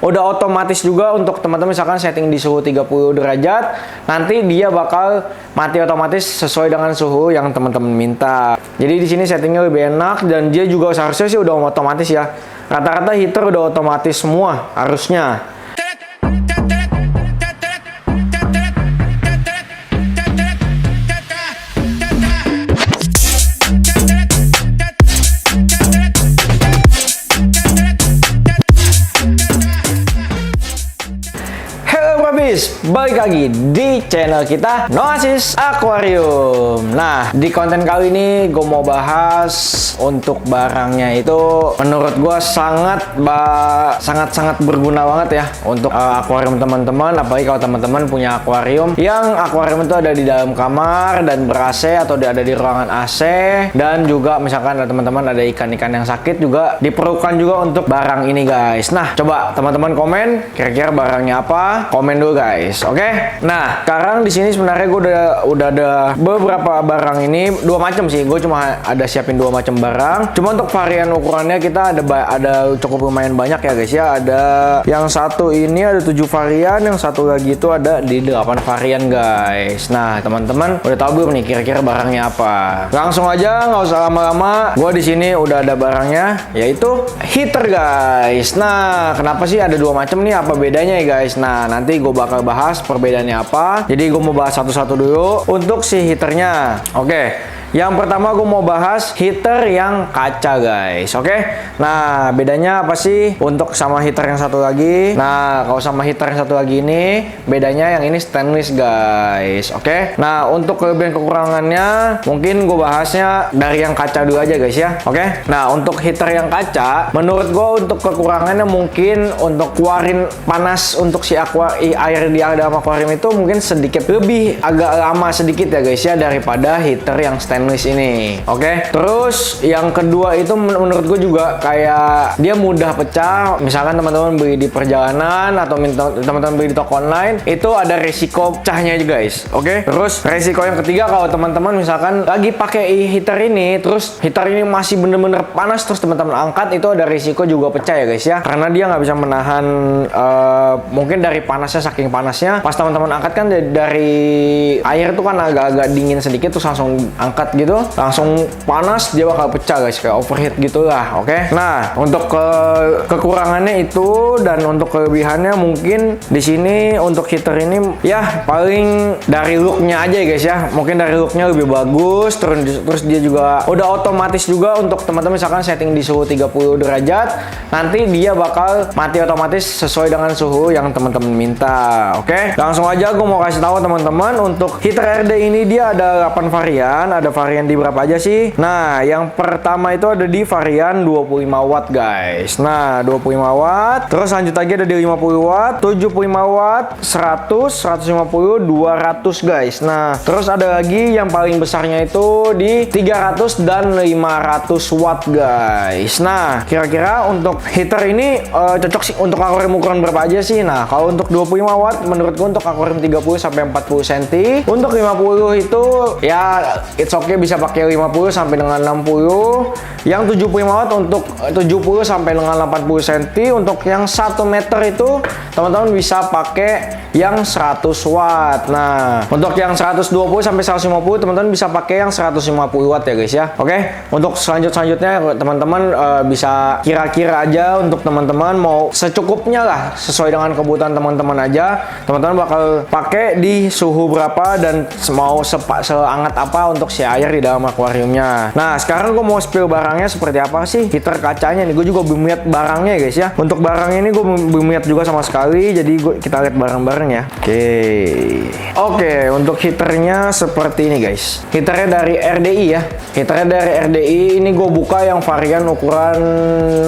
udah otomatis juga untuk teman-teman misalkan setting di suhu 30 derajat, nanti dia bakal mati otomatis sesuai dengan suhu yang teman-teman minta. Jadi di sini settingnya lebih enak dan dia juga seharusnya sih udah otomatis ya. Rata-rata heater udah otomatis semua harusnya. Balik lagi di channel kita Noasis Aquarium. Nah, di konten kali ini gue mau bahas untuk barangnya itu menurut gue sangat berguna banget ya untuk akuarium teman-teman. Apalagi kalau teman-teman punya akuarium yang akuarium itu ada di dalam kamar dan ber-AC atau ada di ruangan AC, dan juga misalkan ada teman-teman ada ikan-ikan yang sakit juga diperlukan juga untuk barang ini guys. Nah, coba teman-teman komen kira-kira barangnya apa, komen dulu guys. Oke. Nah, sekarang di sini sebenarnya gue udah ada beberapa barang ini, dua macam sih. Gue cuma ada siapin dua macam barang. Cuma untuk varian ukurannya kita ada cukup lumayan banyak ya guys ya. Ada yang satu ini ada 7 varian, yang satu lagi itu ada di 8 varian guys. Nah, teman-teman udah tahu belum nih kira-kira barangnya apa? Langsung aja, nggak usah lama-lama. Gue di sini udah ada barangnya, yaitu heater guys. Nah, kenapa sih ada dua macam nih? Apa bedanya ya guys? Nah, nanti gue bakal bahas perbedaannya apa. Jadi gue mau bahas satu-satu dulu untuk si heaternya. Oke. Yang pertama gue mau bahas heater yang kaca guys. Oke. Nah, bedanya apa sih untuk sama heater yang satu lagi? Nah, kalau sama heater yang satu lagi ini, bedanya yang ini stainless guys. Oke. Nah, untuk kelebihan kekurangannya mungkin gue bahasnya dari yang kaca dulu aja guys ya. Oke. Nah, untuk heater yang kaca, menurut gue untuk kekurangannya mungkin untuk keluarin panas untuk si air di dalam akuarium itu mungkin sedikit lebih agak lama sedikit ya guys ya daripada heater yang stainless ini. Oke. Terus yang kedua itu menurut gue juga kayak dia mudah pecah. Misalkan teman-teman beli di perjalanan atau teman-teman beli di toko online, itu ada resiko pecahnya juga guys. Oke. Terus resiko yang ketiga, kalau teman-teman misalkan lagi pakai heater ini, terus heater ini masih bener-bener panas, terus teman-teman angkat, itu ada resiko juga pecah ya guys ya. Karena dia nggak bisa menahan mungkin dari panasnya, saking panasnya pas teman-teman angkat kan dari air itu kan agak-agak dingin sedikit, terus langsung angkat gitu, langsung panas, dia bakal pecah guys, kayak overheat gitulah. Oke. Nah, untuk kekurangannya itu, dan untuk kelebihannya mungkin di sini untuk heater ini ya paling dari looknya aja ya guys ya. Mungkin dari looknya lebih bagus, terus dia juga udah otomatis juga untuk teman-teman misalkan setting di suhu 30 derajat, nanti dia bakal mati otomatis sesuai dengan suhu yang teman-teman minta. Oke. Langsung aja gue mau kasih tahu teman-teman, untuk heater RD ini dia ada 8 varian. Ada varian di berapa aja sih? Nah, yang pertama itu ada di varian 25 watt guys. Nah, 25 watt. Terus lanjut lagi ada di 50 watt, 75 watt, 100, 150, 200 guys. Nah, terus ada lagi yang paling besarnya itu di 300 dan 500 watt guys. Nah, kira-kira untuk heater ini cocok sih untuk akuarium ukuran berapa aja sih? Nah, kalau untuk 25 watt menurut gue untuk akuarium 30 sampai 40 cm. Untuk 50 itu ya it's okay, bisa pakai 50 sampai dengan 60. Yang 75 watt untuk 70 sampai dengan 80 cm. Untuk yang 1 meter itu teman-teman bisa pakai yang 100 watt. Nah, untuk yang 120 sampai 150 teman-teman bisa pakai yang 150 watt ya guys ya. Oke. Untuk selanjutnya teman-teman bisa kira-kira aja, untuk teman-teman mau secukupnya lah, sesuai dengan kebutuhan teman-teman aja. Teman-teman bakal pakai di suhu berapa dan mau sehangat apa untuk si air di dalam akuariumnya. Nah, sekarang gue mau spill barangnya seperti apa sih heater kacanya nih. Gue juga belum lihat barangnya guys ya. Untuk barang ini gue belum lihat juga sama sekali, jadi kita lihat bareng-bareng ya. Oke, untuk heaternya seperti ini guys. Heaternya dari RDI ya. Heaternya dari RDI ini gue buka yang varian ukuran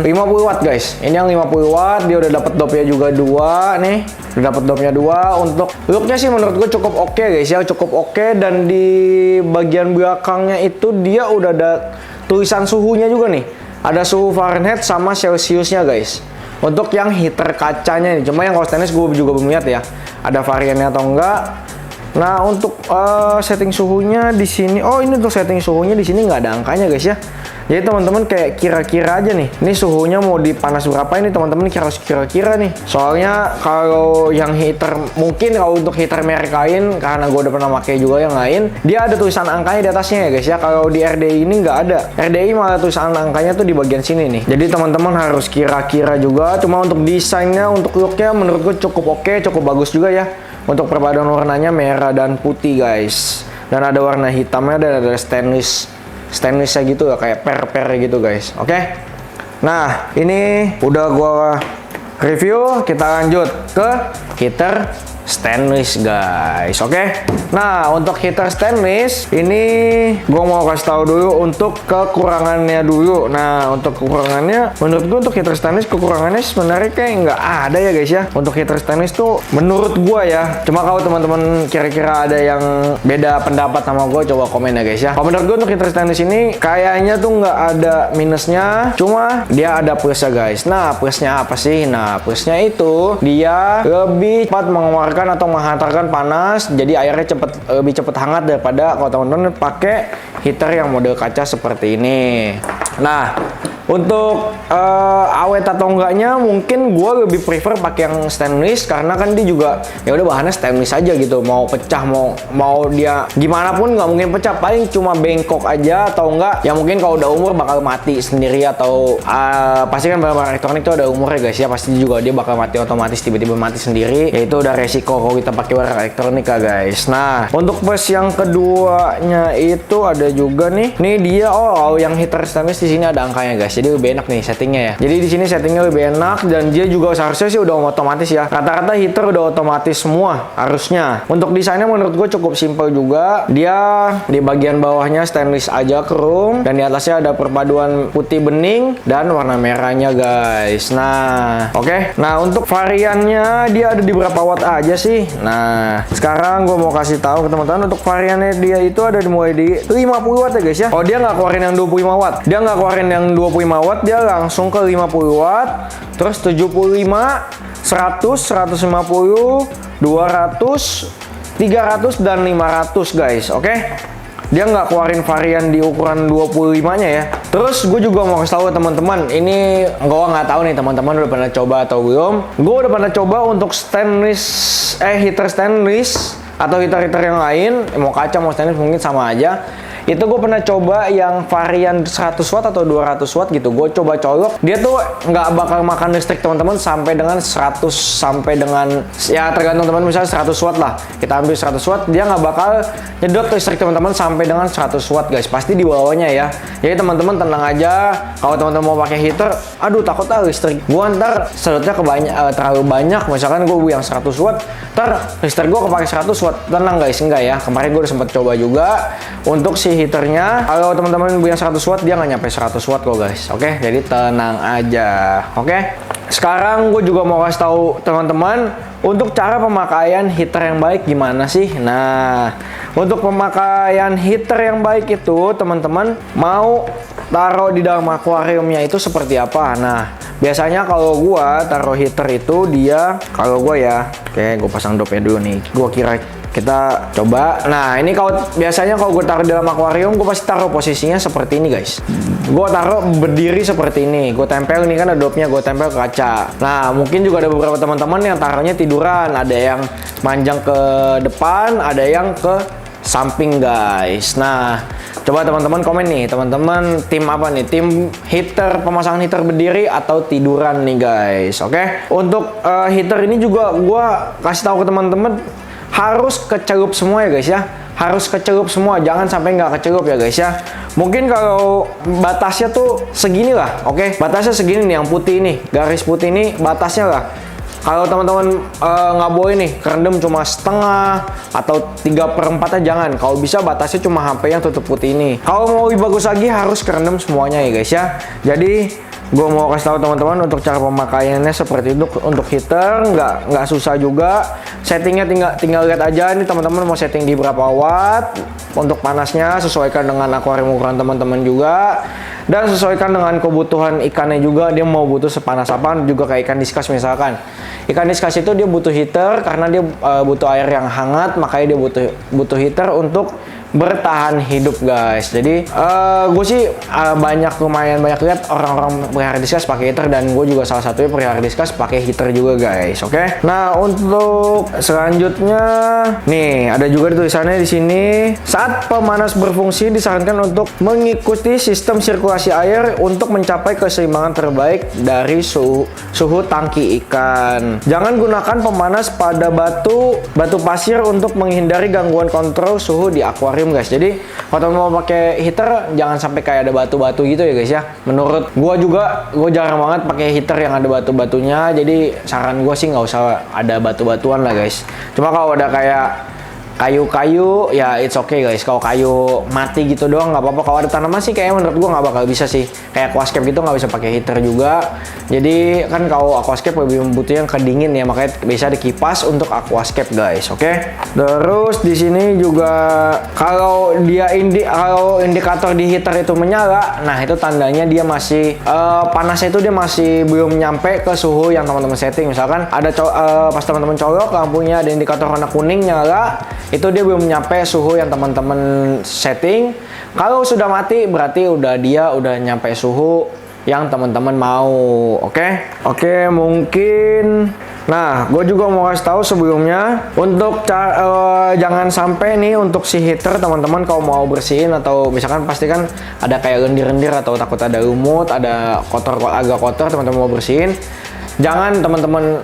50 watt guys. Ini yang 50 watt, dia udah dapat dopnya juga 2 nih. Udah dapat dopnya 2. Untuk looknya sih menurut gue cukup oke guys ya, cukup oke. Dan di bagian belakangnya itu dia udah ada tulisan suhunya juga nih. Ada suhu Fahrenheit sama Celsiusnya guys. Untuk yang heater kacanya nih. Cuma yang kalau stainless gue juga belum lihat ya, ada variannya atau enggak. Nah, untuk setting suhunya di sini, oh ini untuk setting suhunya di sini nggak ada angkanya guys ya. Jadi teman-teman kayak kira-kira aja nih. Ini suhunya mau dipanas berapa ini teman-teman, kira-kira nih. Soalnya kalau yang heater, mungkin kalau untuk heater merek lain, karena gue udah pernah pakai juga yang lain, dia ada tulisan angkanya di atasnya ya guys ya. Kalau di RDI ini nggak ada. RDI malah tulisan angkanya tuh di bagian sini nih. Jadi teman-teman harus kira-kira juga. Cuma untuk desainnya, untuk looknya menurut gue cukup oke, cukup bagus juga ya. Untuk perpaduan warnanya merah dan putih guys. Dan ada warna hitamnya dan ada stainlessnya gitu ya, kayak per gitu guys. Oke. Nah, ini udah gua review, kita lanjut ke heater stainless guys. Oke. Nah, untuk heater stainless ini gua mau kasih tahu dulu untuk kekurangannya dulu. Nah, untuk kekurangannya menurut gua untuk heater stainless kekurangannya sebenarnya kayak nggak ada ya guys ya. Untuk heater stainless tuh menurut gua ya. Cuma kalau teman-teman kira-kira ada yang beda pendapat sama gua, coba komen ya guys ya. Kalau menurut gua untuk heater stainless ini kayaknya tuh nggak ada minusnya, cuma dia ada plusnya guys. Nah, plusnya apa sih? Nah, plusnya itu dia lebih cepat mengeluarkan atau menghantarkan panas, jadi airnya lebih cepat hangat daripada kalau teman-teman pakai heater yang model kaca seperti ini. Nah, untuk awet atau enggaknya mungkin gue lebih prefer pakai yang stainless, karena kan dia juga ya udah bahannya stainless aja gitu, mau pecah mau dia gimana pun nggak mungkin pecah, paling cuma bengkok aja atau enggak ya mungkin kalau udah umur bakal mati sendiri, atau pasti kan barang-barang elektronik itu ada umurnya guys ya, pasti juga dia bakal mati otomatis, tiba-tiba mati sendiri, ya itu udah resiko kalau kita pakai barang elektronik ya guys. Nah, untuk plus yang keduanya itu ada juga nih dia yang heater stainless di sini ada angkanya guys. Jadi lebih enak nih settingnya ya. Jadi di sini settingnya lebih enak dan dia juga seharusnya sih udah otomatis ya. Rata-rata heater udah otomatis semua harusnya. Untuk desainnya menurut gue cukup simple juga. Dia di bagian bawahnya stainless aja chrome dan di atasnya ada perpaduan putih bening dan warna merahnya guys. Nah, oke. Nah, untuk variannya dia ada di berapa watt aja sih? Nah, sekarang gue mau kasih tahu ke teman-teman untuk variannya dia itu ada dimulai di 50 watt ya guys ya. Oh, dia nggak keluarin yang 25 watt. Dia nggak keluarin yang 25 watt, dia langsung ke 50 watt, terus 75, 100, 150, 200, 300 dan 500 guys. Oke. Dia nggak keluarin varian di ukuran 25-nya ya. Terus gue juga mau kasih tahu teman-teman, ini gue nggak tahu nih teman-teman udah pernah coba atau belum. Gue udah pernah coba untuk heater stainless atau heater yang lain, mau kaca mau stainless mungkin sama aja. Itu gue pernah coba yang varian 100 watt atau 200 watt gitu. Gue coba colok, dia tuh nggak bakal makan listrik teman-teman sampai dengan 100, sampai dengan ya tergantung teman-teman, misalnya 100 watt lah. Kita ambil 100 watt, dia nggak bakal nyedot listrik teman-teman sampai dengan 100 watt guys. Pasti di bawahnya ya. Jadi teman-teman tenang aja. Kalau teman-teman mau pakai heater, aduh takut listrik gua ntar sedotnya terlalu banyak. Misalkan gue yang 100 watt, ntar listrik gua kepake 100 watt. Tenang guys, enggak ya. Kemarin gue udah sempat coba juga untuk si heaternya. Kalau teman-teman yang 100 watt, dia nggak nyampe 100 watt kok guys. Oke, jadi tenang aja. Oke. Sekarang gue juga mau kasih tahu teman-teman untuk cara pemakaian heater yang baik gimana sih. Nah, untuk pemakaian heater yang baik itu teman-teman mau taruh di dalam akuariumnya itu seperti apa. Nah, biasanya kalau gue taruh heater itu dia, kalau gue ya, oke, gue pasang dopnya dulu nih. Gue kira kita coba. Nah, ini biasanya kalau gue taruh di dalam akuarium, gue pasti taruh posisinya seperti ini guys. Gue taruh berdiri seperti ini. Gue tempel, ini kan ada dopnya, gue tempel ke kaca. Nah, mungkin juga ada beberapa teman-teman yang taruhnya tiduran. Ada yang manjang ke depan, ada yang ke samping guys. Nah, coba teman-teman komen nih, teman-teman tim apa nih? Tim heater, pemasangan heater berdiri atau tiduran nih guys. Oke. Untuk heater ini juga gue kasih tahu ke teman-teman, harus kecelup semua ya guys ya. Harus kecelup semua, jangan sampai nggak kecelup ya guys ya. Mungkin kalau batasnya tuh segini lah, oke? Batasnya segini nih, yang putih ini, garis putih ini batasnya lah. Kalau teman-teman nggak boleh nih kerendam cuma setengah atau 3/4 jangan. Kalau bisa batasnya cuma sampai yang tutup putih ini. Kalau mau lebih bagus lagi harus kerendam semuanya ya guys ya. Jadi gue mau kasih tahu teman-teman untuk cara pemakaiannya seperti itu. Untuk heater nggak susah juga. Settingnya tinggal lihat aja nih teman-teman mau setting di berapa watt. Untuk panasnya sesuaikan dengan akuarium ukuran teman-teman juga. Dan sesuaikan dengan kebutuhan ikannya juga, dia mau butuh sepanas apa, juga kayak ikan diskas misalkan. Ikan diskas itu dia butuh heater karena dia butuh air yang hangat, makanya dia butuh heater untuk bertahan hidup guys. Jadi gue sih lumayan banyak lihat orang-orang pre-hard discuss pakai heater, dan gue juga salah satunya pre-hard discuss pakai heater juga guys. Oke. Nah, untuk selanjutnya nih ada juga tulisannya di sini, saat pemanas berfungsi disarankan untuk mengikuti sistem sirkulasi air untuk mencapai keseimbangan terbaik dari suhu tangki ikan. Jangan gunakan pemanas pada batu pasir untuk menghindari gangguan kontrol suhu di akuarium guys. Jadi kalau teman mau pakai heater jangan sampai kayak ada batu-batu gitu ya guys ya. Menurut gue jarang banget pakai heater yang ada batu-batunya. Jadi saran gue sih nggak usah ada batu-batuan lah guys. Cuma kalau ada kayak kayu-kayu ya it's okay guys. Kalau kayu mati gitu doang nggak apa-apa. Kalau ada tanaman sih kayak menurut gua nggak bakal bisa sih. Kayak aquascape gitu nggak bisa pakai heater juga. Jadi kan kalau aquascape lebih membutuhkan kedingin ya, makanya bisa dikipas untuk aquascape guys. Oke. Terus di sini juga kalau indikator di heater itu menyala, nah itu tandanya dia masih panasnya itu dia masih belum nyampe ke suhu yang teman-teman setting. Misalkan ada pas teman-teman colok lampunya ada indikator warna kuning nyala, itu dia belum nyampe suhu yang teman-teman setting. Kalau sudah mati berarti dia udah nyampe suhu yang teman-teman mau. Oke, mungkin nah gue juga mau kasih tahu sebelumnya untuk jangan sampai nih untuk si heater teman-teman kalau mau bersihin atau misalkan pastikan ada kayak lendir-lendir atau takut ada lumut, ada agak kotor teman-teman mau bersihin, jangan teman-teman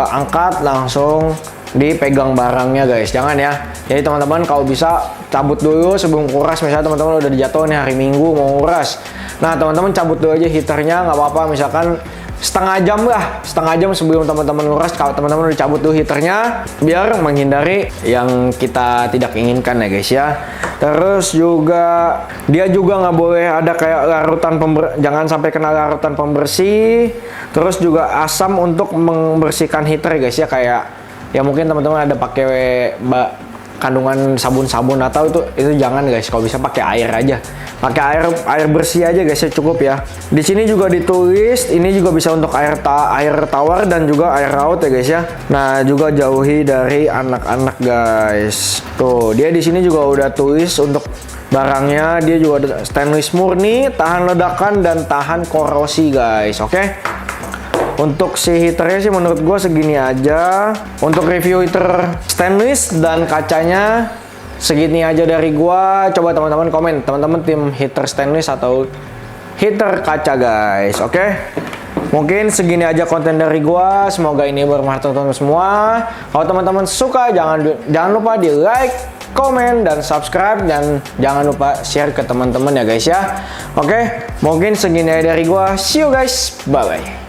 angkat langsung dipegang barangnya guys, jangan ya. Jadi teman-teman kalau bisa cabut dulu sebelum kuras. Misalnya teman-teman udah dijatuh nih hari Minggu mau kuras, nah teman-teman cabut dulu aja heaternya, nggak apa-apa. Misalkan setengah jam sebelum teman-teman nguras, kalau teman-teman udah cabut dulu heaternya biar menghindari yang kita tidak inginkan ya guys ya. Terus juga dia juga nggak boleh ada kayak larutan jangan sampai kena larutan pembersih. Terus juga asam untuk membersihkan heater guys ya, kayak ya mungkin teman-teman ada pakai kandungan sabun-sabun atau itu jangan guys. Kalau bisa pakai air aja, pakai air bersih aja guys ya, cukup ya. Di sini juga ditulis ini juga bisa untuk air tawar dan juga air laut ya guys ya. Nah juga jauhi dari anak-anak guys. Tuh dia di sini juga udah tulis untuk barangnya, dia juga ada stainless murni, tahan ledakan dan tahan korosi guys. Oke. Untuk si heaternya sih menurut gue segini aja. Untuk review heater stainless dan kacanya segini aja dari gue. Coba teman-teman komen, teman-teman tim heater stainless atau heater kaca guys. Oke. Mungkin segini aja konten dari gue. Semoga ini bermanfaat untuk teman-teman semua. Kalau teman-teman suka jangan lupa di like, komen, dan subscribe, dan jangan lupa share ke teman-teman ya guys ya. Oke. Mungkin segini aja dari gue. See you guys. Bye bye.